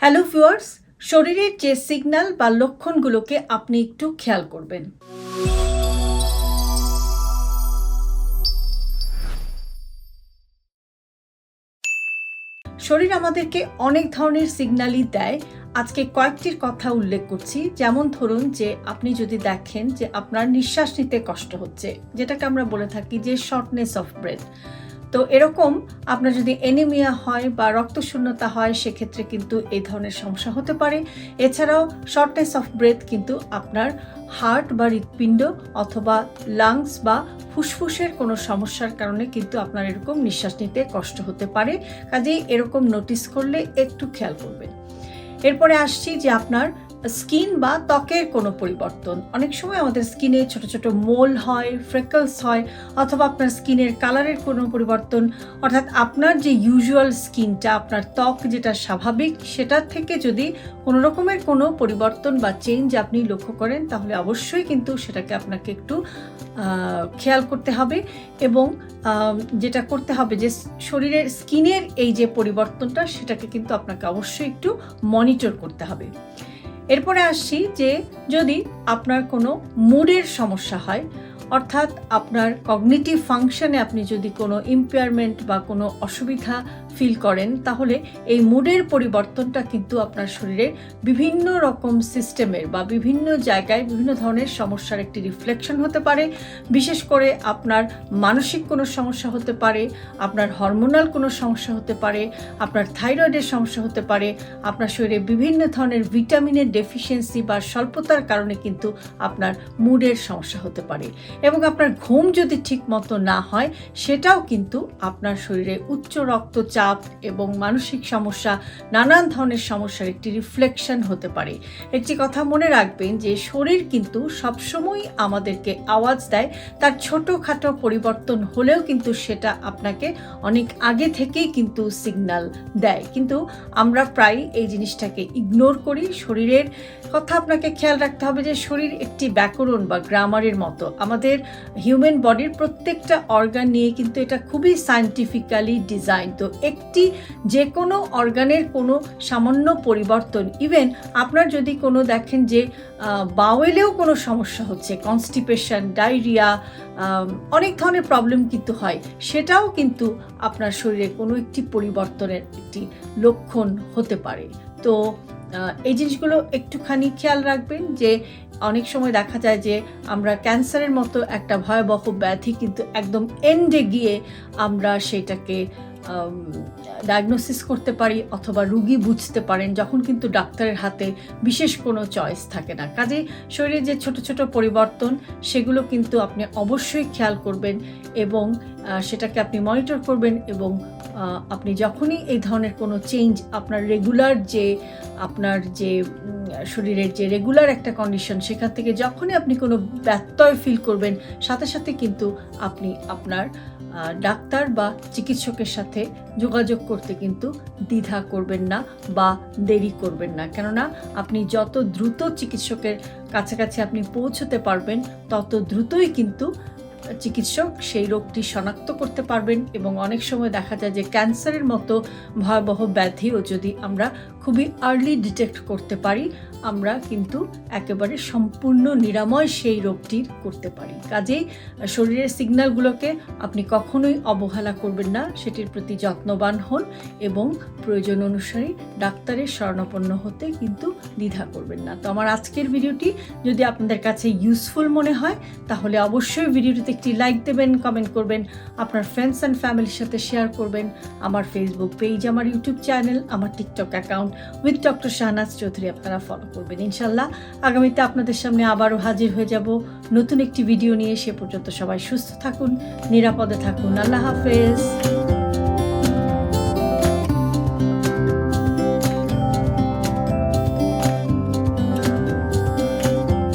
Hello viewers, শরীরের যে signal বা লক্ষণগুলোকে আপনি একটু খেয়াল করবেন। শরীর আমাদেরকে অনেক ধরনের সিগন্যালই দেয়। আজকে কয়েকটির কথা উল্লেখ করছি। যেমন ধরুন যে আপনি যদি দেখেন যে আপনার নিঃশ্বাস নিতে কষ্ট হচ্ছে, যেটাকে আমরা বলে থাকি যে শর্টনেস অফ ব্রেথ। তো এরকম আপনার যদি অ্যানিমিয়া হয় বা রক্তশূন্যতা হয়, সেক্ষেত্রে কিন্তু এই ধরনের সমস্যা হতে পারে। এছাড়াও শর্টনেস অফ ব্রেথ কিন্তু আপনার হার্ট বা হৃৎপিণ্ড অথবা লাংস বা ফুসফুসের কোনো সমস্যার কারণে কিন্তু আপনার এরকম নিঃশ্বাস নিতে কষ্ট হতে পারে। কাজেই এরকম নোটিস করলে একটু খেয়াল করবেন। এরপরে আসছি যে আপনার স্কিন বা ত্বকের কোনো পরিবর্তন। অনেক সময় আমাদের স্কিনে ছোট ছোট মোল হয়, ফ্রেকলস হয়, অথবা আপনার স্কিনের কালারের কোনো পরিবর্তন, অর্থাৎ আপনার যে ইউজুয়াল স্কিনটা, আপনার ত্বক যেটা স্বাভাবিক, সেটার থেকে যদি কোনো রকমের কোনো পরিবর্তন বা চেঞ্জ আপনি লক্ষ্য করেন, তাহলে অবশ্যই কিন্তু সেটাকে আপনাকে একটু খেয়াল করতে হবে। এবং যেটা করতে হবে যে শরীরের স্কিনের এই যে পরিবর্তনটা, সেটাকে কিন্তু আপনাকে অবশ্যই একটু মনিটর করতে হবে। এরপরে আসছি যে যদি আপনার কোনো মুডের সমস্যা হয়, অর্থাৎ আপনার কগনিটিভ ফাংশনে আপনি যদি কোনো ইম্পেয়ারমেন্ট বা কোনো অসুবিধা ফিল করেন, তাহলে এই মুডের পরিবর্তনটা কিন্তু আপনার শরীরে বিভিন্ন রকম সিস্টেমের বা বিভিন্ন জায়গায় বিভিন্ন ধরনের সমস্যার একটি রিফ্লেকশন হতে পারে। বিশেষ করে আপনার মানসিক কোনো সমস্যা হতে পারে, আপনার হরমোনাল কোনো সমস্যা হতে পারে, আপনার থাইরয়েডের সমস্যা হতে পারে, আপনার শরীরে বিভিন্ন ধরনের ভিটামিনের ডেফিসিয়েন্সি বা স্বল্পতার কারণে কিন্তু আপনার মুডের সমস্যা হতে পারে। এবং আপনার ঘুম যদি ঠিক মতো না হয়, সেটাও কিন্তু আপনার শরীরে উচ্চ রক্তচাপ এবং মানসিক সমস্যা, নানান ধরনের সমস্যার একটি রিফ্লেকশন হতে পারে। একটি কথা মনে রাখবেন যে শরীর কিন্তু সবসময় আমাদেরকে আওয়াজ দেয়। তার ছোটোখাটো পরিবর্তন হলেও কিন্তু সেটা আপনাকে অনেক আগে থেকেই কিন্তু সিগন্যাল দেয়, কিন্তু আমরা প্রায় এই জিনিসটাকে ইগনোর করি। শরীরের কথা আপনাকে খেয়াল রাখতে হবে যে শরীর একটি ব্যাকরণ বা গ্রামারের মতো। আমাদের হিউম্যান বডির প্রত্যেকটা অর্গান নিয়ে কিন্তু এটা খুবই সায়েন্টিফিক্যালি ডিজাইন। তো একটি যে কোনো অর্গানের কোনো সামান্য পরিবর্তন, ইভেন আপনার যদি কোনো দেখেন যে বাওয়েলেও কোনো সমস্যা হচ্ছে, কনস্টিপেশন, ডায়রিয়া, অনেক ধরনের প্রবলেম কিন্তু হয়, সেটাও কিন্তু আপনার শরীরে কোনো একটি পরিবর্তনের একটি লক্ষণ হতে পারে। তো এই জিনিসগুলো একটুখানি খেয়াল রাখবেন যে অনেক সময় দেখা যায় যে আমরা ক্যান্সারের মতো একটা ভয়াবহ ব্যাধি কিন্তু একদম এন্ডে গিয়ে আমরা সেটাকে ডায়াগনোসিস করতে পারি, অথবা রুগী বুঝতে পারেন যখন কিন্তু ডাক্তারের হাতে বিশেষ কোনো চয়েস থাকে না। কাজে শরীরে যে ছোট ছোট পরিবর্তন, সেগুলো কিন্তু আপনি অবশ্যই খেয়াল করবেন এবং সেটাকে আপনি মনিটর করবেন। এবং আপনি যখনই এই ধরনের কোনো চেঞ্জ, আপনার রেগুলার যে আপনার যে শরীরের যে রেগুলার একটা কন্ডিশন, সেখান থেকে যখনই আপনি কোনো ব্যত্যয় ফিল করবেন, সাথে সাথে কিন্তু আপনি আপনার ডাক্তার বা চিকিৎসকের সাথে যোগাযোগ করতে কিন্তু দ্বিধা করবেন না বা দেরি করবেন না। কেননা আপনি যত দ্রুত চিকিৎসকের কাছাকাছি আপনি পৌঁছতে পারবেন, তত দ্রুতই কিন্তু চিকিৎসক সেই রোগটি শনাক্ত করতে পারবেন। এবং অনেক সময় দেখা যায় যে ক্যান্সারের মতো ভয়াবহ ব্যাধিও যদি আমরা খুবই আর্লি ডিটেক্ট করতে পারি, আমরা কিন্তু একেবারে সম্পূর্ণ নিরাময় সেই রোগটির করতে পারি। কাজেই শরীরের সিগন্যালগুলোকে আপনি কখনোই অবহেলা করবেন না, সেটির প্রতি যত্নবান হন এবং প্রয়োজন অনুসারে ডাক্তারের শরণাপন্ন হতে কিন্তু দ্বিধা করবেন না। তো আমার আজকের ভিডিওটি যদি আপনাদের কাছে ইউজফুল মনে হয়, তাহলে অবশ্যই ভিডিওটিতে একটি লাইক দেবেন, কমেন্ট করবেন, আপনার ফ্রেন্ডস অ্যান্ড ফ্যামিলির সাথে শেয়ার করবেন। আমার ফেসবুক পেজ, আমার ইউটিউব চ্যানেল, আমার TikTok account with doctor Shahnaz Chowdhury আপনারা ফলো করবেন। ইনশাল্লাহ আগামীতে আপনাদের সামনে আবারও হাজির হয়ে যাব নতুন একটি ভিডিও নিয়ে। সে পর্যন্ত সবাই সুস্থ থাকুন, নিরাপদে থাকুন। আল্লাহ হাফেজ।